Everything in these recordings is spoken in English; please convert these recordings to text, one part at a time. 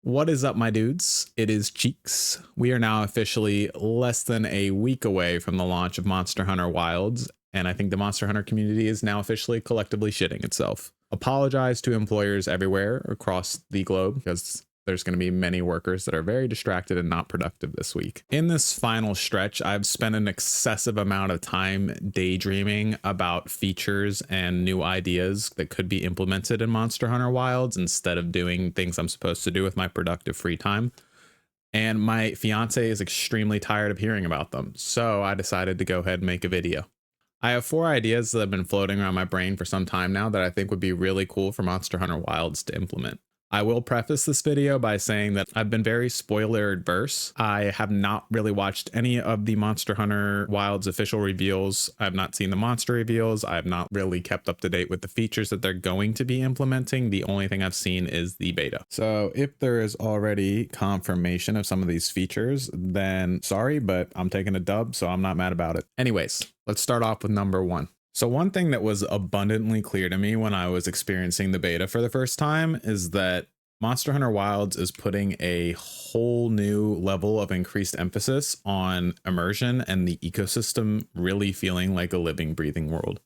What is up, my dudes? It is Cheeks. We are now officially less than a week away from the launch of Monster Hunter Wilds, and I think the Monster Hunter community is now officially collectively shitting itself. Apologize to employers everywhere across the globe because there's going to be many workers that are very distracted and not productive this week. In this final stretch, I've spent an excessive amount of time daydreaming about features and new ideas that could be implemented in Monster Hunter Wilds instead of doing things I'm supposed to do with my productive free time. And my fiance is extremely tired of hearing about them. So I decided to go ahead and make a video. I have 4 ideas that have been floating around my brain for some time now that I think would be really cool for Monster Hunter Wilds to implement. I will preface this video by saying that I've been very spoiler adverse. I have not really watched any of the Monster Hunter Wilds official reveals. I have not seen the monster reveals. I have not really kept up to date with the features that they're going to be implementing. The only thing I've seen is the beta. So if there is already confirmation of some of these features, then sorry, but I'm taking a dub, so I'm not mad about it. Anyways, let's start off with number 1. So one thing that was abundantly clear to me when I was experiencing the beta for the first time is that Monster Hunter Wilds is putting a whole new level of increased emphasis on immersion and the ecosystem really feeling like a living, breathing world.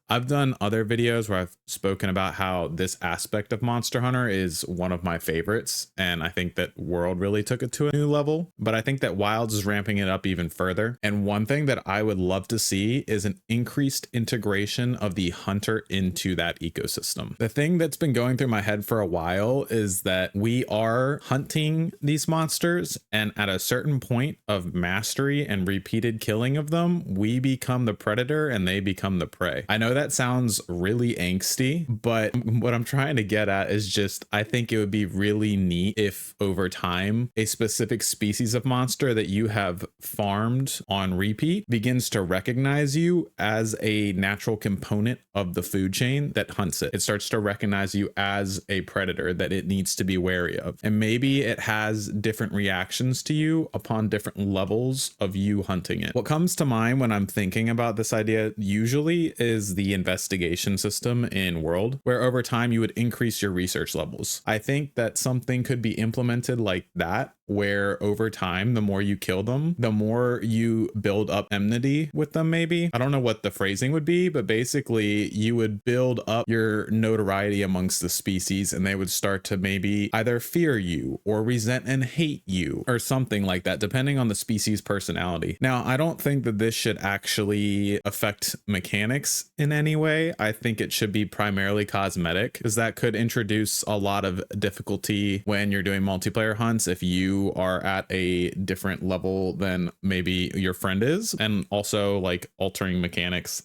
I've done other videos where I've spoken about how this aspect of Monster Hunter is one of my favorites, and I think that World really took it to a new level, but I think that Wilds is ramping it up even further. And one thing that I would love to see is an increased integration of the hunter into that ecosystem. The thing that's been going through my head for a while is that we are hunting these monsters, and at a certain point of mastery and repeated killing of them, we become the predator and they become the prey. I know that sounds really angsty, but what I'm trying to get at is just, I think it would be really neat if over time, a specific species of monster that you have farmed on repeat begins to recognize you as a natural component of the food chain that hunts it. It starts to recognize you as a predator that it needs to be wary of. And maybe it has different reactions to you upon different levels of you hunting it. What comes to mind when I'm thinking about this idea usually is the investigation system in World, where over time you would increase your research levels. I think that something could be implemented like that, where over time, the more you kill them, the more you build up enmity with them, maybe. I don't know what the phrasing would be, but basically you would build up your notoriety amongst the species and they would start to maybe either fear you or resent and hate you or something like that, depending on the species personality. Now, I don't think that this should actually affect mechanics in any way. I think it should be primarily cosmetic, because that could introduce a lot of difficulty when you're doing multiplayer hunts if you are at a different level than maybe your friend is, and also like altering mechanics.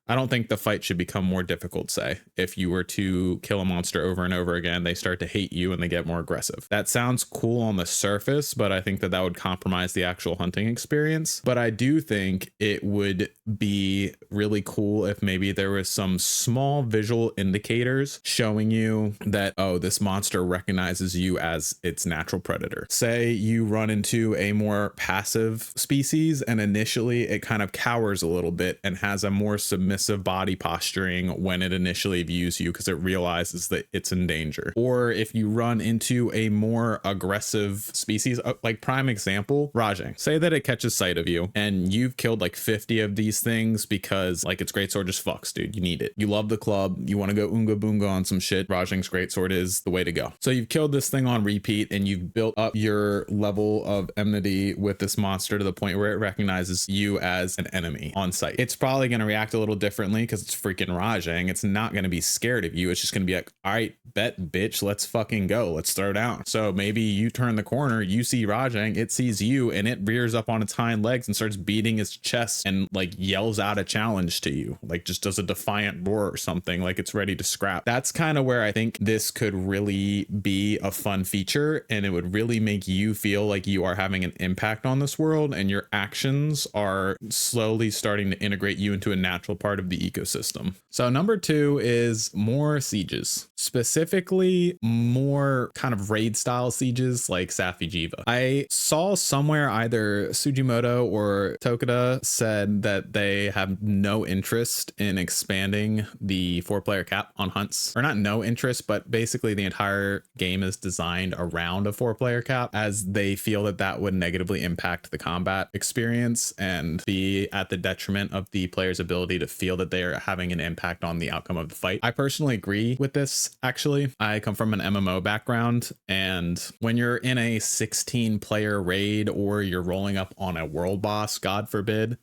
I don't think the fight should become more difficult, say. If you were to kill a monster over and over again, they start to hate you and they get more aggressive. That sounds cool on the surface, but I think that that would compromise the actual hunting experience. But I do think it would be really cool if maybe there was some small visual indicators showing you that, oh, this monster recognizes you as its natural predator. Say you run into a more passive species and initially it kind of cowers a little bit and has a more submissive body posturing when it initially views you because it realizes that it's in danger. Or if you run into a more aggressive species, like prime example, Rajang. Say that it catches sight of you and you've killed like 50 of these things because like its greatsword just fucks, dude. You need it. You love the club. You want to go Oonga Boonga on some shit. Rajang's greatsword is the way to go. So you've killed this thing on repeat and you've built up your level of enmity with this monster to the point where it recognizes you as an enemy on sight. It's probably going to react a little differently because it's freaking Rajang. It's not going to be scared of you. It's just going to be like, all right, bet, bitch, let's fucking go. Let's throw down. So maybe you turn the corner, you see Rajang, it sees you, and it rears up on its hind legs and starts beating its chest and like yells out a challenge to you, like just does a defiant roar or something, like it's ready to scrap. That's kind of where I think this could really be a fun feature, and it would really make you feel like you are having an impact on this world and your actions are slowly starting to integrate you into a natural part of the ecosystem. So number 2 is more sieges. Specifically specifically more kind of raid style sieges like Safi'jiiva. I saw somewhere either Sujimoto or Tokada said that they have no interest in expanding the 4-player cap on hunts, or not no interest, but basically the entire game is designed around a 4-player cap, as they feel that that would negatively impact the combat experience and be at the detriment of the player's ability to feel that they are having an impact on the outcome of the fight. I personally agree with this. Actually, I come from an MMO background, and when you're in a 16-player raid or you're rolling up on a world boss, God forbid,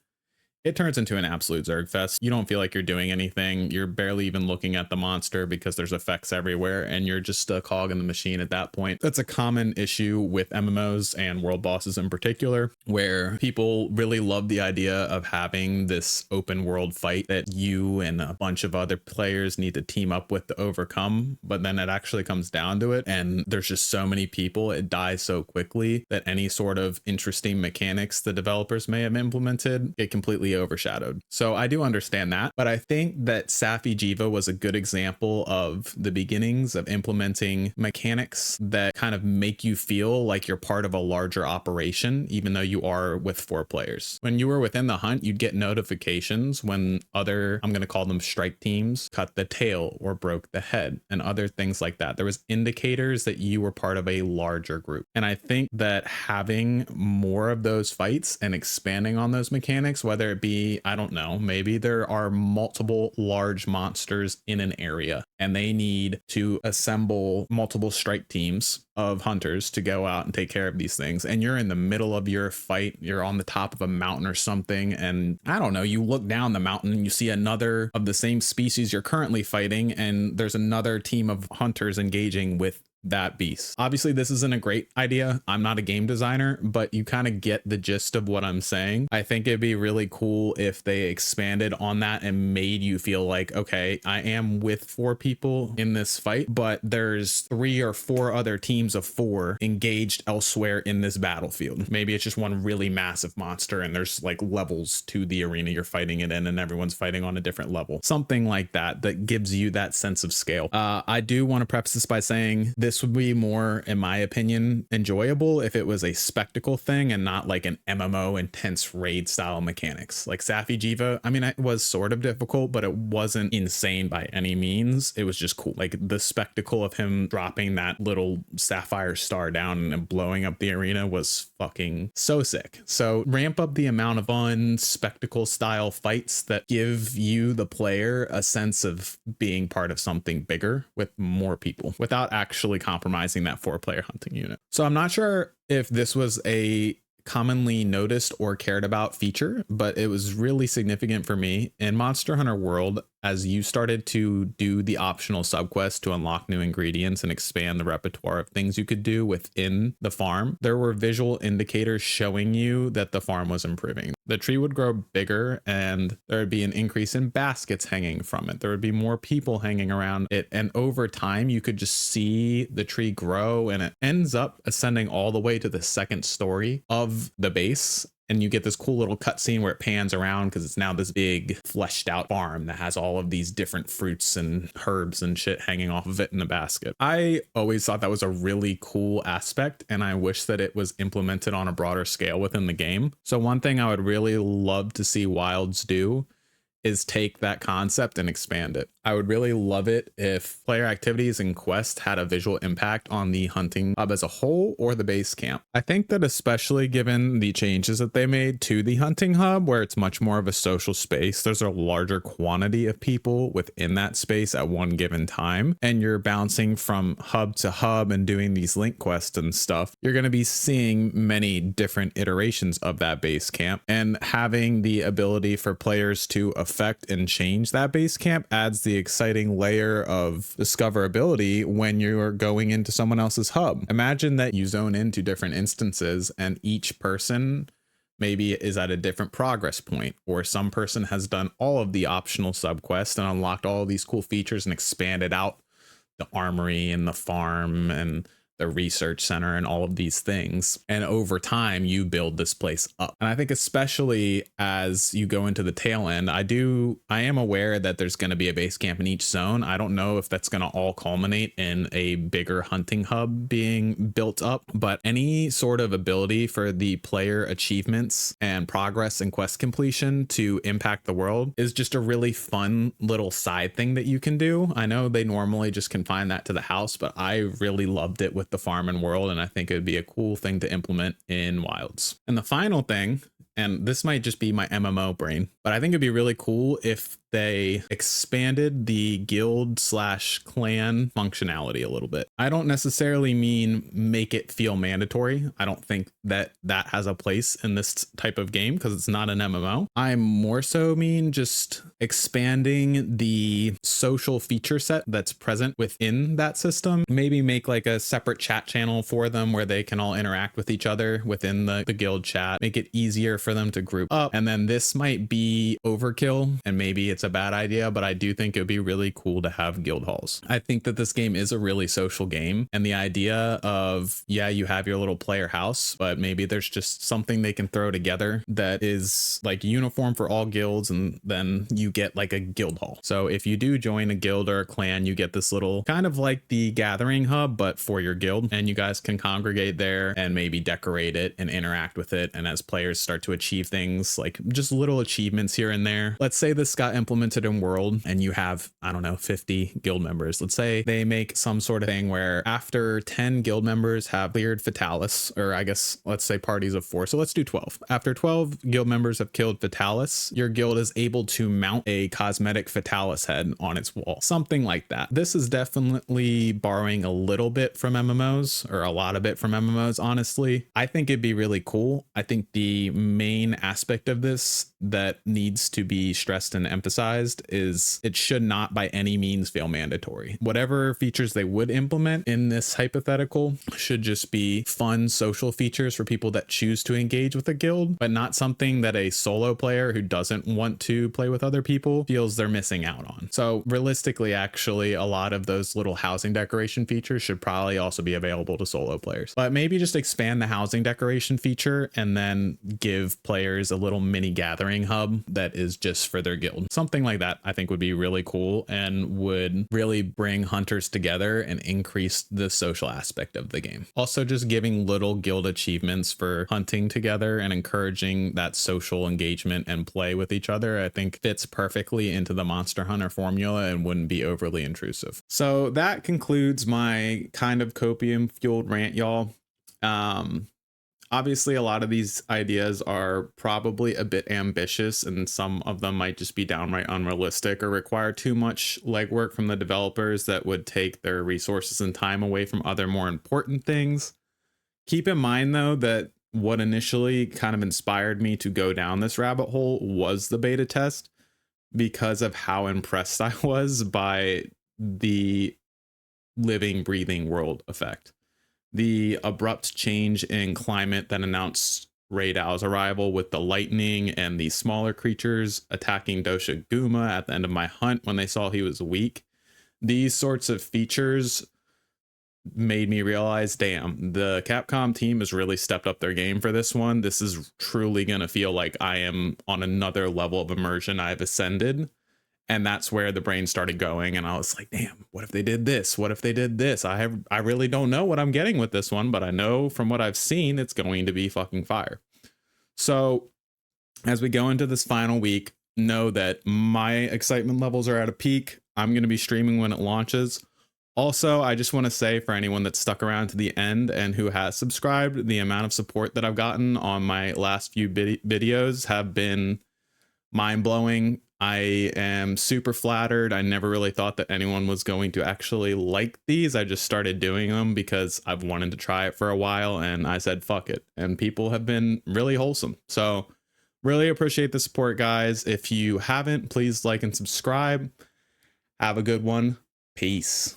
it turns into an absolute Zerg fest. You don't feel like you're doing anything. You're barely even looking at the monster because there's effects everywhere, and you're just a cog in the machine at that point. That's a common issue with MMOs and world bosses in particular, where people really love the idea of having this open world fight that you and a bunch of other players need to team up with to overcome. But then it actually comes down to it, and there's just so many people, it dies so quickly that any sort of interesting mechanics the developers may have implemented get completely overshadowed. So I do understand that, but I think that Safi'jiiva was a good example of the beginnings of implementing mechanics that kind of make you feel like you're part of a larger operation, even though you are with 4 players. When you were within the hunt, you'd get notifications when other, I'm going to call them strike teams, cut the tail or broke the head and other things like that. There was indicators that you were part of a larger group. And I think that having more of those fights and expanding on those mechanics, whether it be, I don't know, maybe there are multiple large monsters in an area and they need to assemble multiple strike teams of hunters to go out and take care of these things, and you're in the middle of your fight, you're on the top of a mountain or something, and I don't know, you look down the mountain and you see another of the same species you're currently fighting, and there's another team of hunters engaging with that beast. Obviously, this isn't a great idea. I'm not a game designer, but you kind of get the gist of what I'm saying. I think it'd be really cool if they expanded on that and made you feel like, okay, I am with 4 people in this fight, but there's 3 or 4 other teams of 4 engaged elsewhere in this battlefield. Maybe it's just one really massive monster and there's like levels to the arena you're fighting it in, and everyone's fighting on a different level. Something like that that gives you that sense of scale. I do want to preface this by saying this would be more, in my opinion, enjoyable if it was a spectacle thing and not like an MMO intense raid style mechanics. Like Safi'jiiva, I mean, it was sort of difficult, but it wasn't insane by any means. It was just cool. Like the spectacle of him dropping that little sapphire star down and blowing up the arena was fucking so sick. So ramp up the amount of fun spectacle style fights that give you, the player, a sense of being part of something bigger with more people without actually compromising that 4-player hunting unit. So I'm not sure if this was a commonly noticed or cared about feature, but it was really significant for me in Monster Hunter World. As you started to do the optional subquest to unlock new ingredients and expand the repertoire of things you could do within the farm, there were visual indicators showing you that the farm was improving. The tree would grow bigger and there would be an increase in baskets hanging from it. There would be more people hanging around it. And over time, you could just see the tree grow, and it ends up ascending all the way to the 2nd story of the base. And you get this cool little cutscene where it pans around because it's now this big fleshed out farm that has all of these different fruits and herbs and shit hanging off of it in a basket. I always thought that was a really cool aspect, and I wish that it was implemented on a broader scale within the game. So one thing I would really love to see Wilds do is take that concept and expand it. I would really love it if player activities and quests had a visual impact on the hunting hub as a whole or the base camp. I think that especially given the changes that they made to the hunting hub, where it's much more of a social space, there's a larger quantity of people within that space at one given time, and you're bouncing from hub to hub and doing these link quests and stuff, you're going to be seeing many different iterations of that base camp, and having the ability for players to affect and change that base camp adds the exciting layer of discoverability when you're going into someone else's hub. Imagine that you zone into different instances and each person maybe is at a different progress point, or some person has done all of the optional subquests and unlocked all of these cool features and expanded out the armory and the farm and the research center and all of these things. And over time, you build this place up. And I think especially as you go into the tail end, I am aware that there's going to be a base camp in each zone. I don't know if that's going to all culminate in a bigger hunting hub being built up, but any sort of ability for the player achievements and progress and quest completion to impact the world is just a really fun little side thing that you can do. I know they normally just confine that to the house, but I really loved it with the farm and world, and I think it would be a cool thing to implement in Wilds. And the final thing, and this might just be my MMO brain, but I think it'd be really cool if they expanded the guild / clan functionality a little bit. I don't necessarily mean make it feel mandatory. I don't think that that has a place in this type of game because it's not an MMO. I more so mean just expanding the social feature set that's present within that system. Maybe make like a separate chat channel for them where they can all interact with each other within the guild chat, make it easier for them to group up. And then this might be overkill and maybe it's a bad idea, but I do think it would be really cool to have guild halls. I think that this game is a really social game, and the idea of, yeah, you have your little player house, but maybe there's just something they can throw together that is like uniform for all guilds, and then you get like a guild hall. So if you do join a guild or a clan, you get this little kind of like the gathering hub, but for your guild, and you guys can congregate there and maybe decorate it and interact with it. And as players start to achieve things, like just little achievements here and there, let's say this got implemented in world and you have, I don't know, 50 guild members. Let's say they make some sort of thing where after 10 guild members have cleared Fatalis, or I guess let's say parties of 4, so let's do 12. After 12 guild members have killed Fatalis, your guild is able to mount a cosmetic Fatalis head on its wall, something like that. This is definitely borrowing a little bit from MMOs, or a lot of it from MMOs, honestly. I think it'd be really cool. I think the main aspect of this that needs to be stressed and emphasized is it should not by any means feel mandatory. Whatever features they would implement in this hypothetical should just be fun social features for people that choose to engage with a guild, but not something that a solo player who doesn't want to play with other people feels they're missing out on. So realistically, actually, a lot of those little housing decoration features should probably also be available to solo players, but maybe just expand the housing decoration feature and then give players a little mini gathering hub that is just for their guild. Something like that I think would be really cool and would really bring hunters together and increase the social aspect of the game. Also, just giving little guild achievements for hunting together and encouraging that social engagement and play with each other, I think fits perfectly into the Monster Hunter formula and wouldn't be overly intrusive. So that concludes my kind of copium fueled rant, y'all. Obviously, a lot of these ideas are probably a bit ambitious, and some of them might just be downright unrealistic or require too much legwork from the developers that would take their resources and time away from other more important things. Keep in mind, though, that what initially kind of inspired me to go down this rabbit hole was the beta test, because of how impressed I was by the living, breathing world effect. The abrupt change in climate that announced Raid Owl's arrival, with the lightning and the smaller creatures attacking Dosha Guma at the end of my hunt when they saw he was weak. These sorts of features made me realize, damn, the Capcom team has really stepped up their game for this one. This is truly going to feel like I am on another level of immersion. I've ascended. And that's where the brain started going. And I was like, damn, what if they did this? What if they did this? I really don't know what I'm getting with this one, but I know from what I've seen, it's going to be fucking fire. So as we go into this final week, know that my excitement levels are at a peak. I'm going to be streaming when it launches. Also, I just want to say, for anyone that's stuck around to the end and who has subscribed, the amount of support that I've gotten on my last few videos have been mind-blowing. I am super flattered. I never really thought that anyone was going to actually like these. I just started doing them because I've wanted to try it for a while, and I said, fuck it. And people have been really wholesome. So really appreciate the support, guys. If you haven't, please like and subscribe. Have a good one. Peace.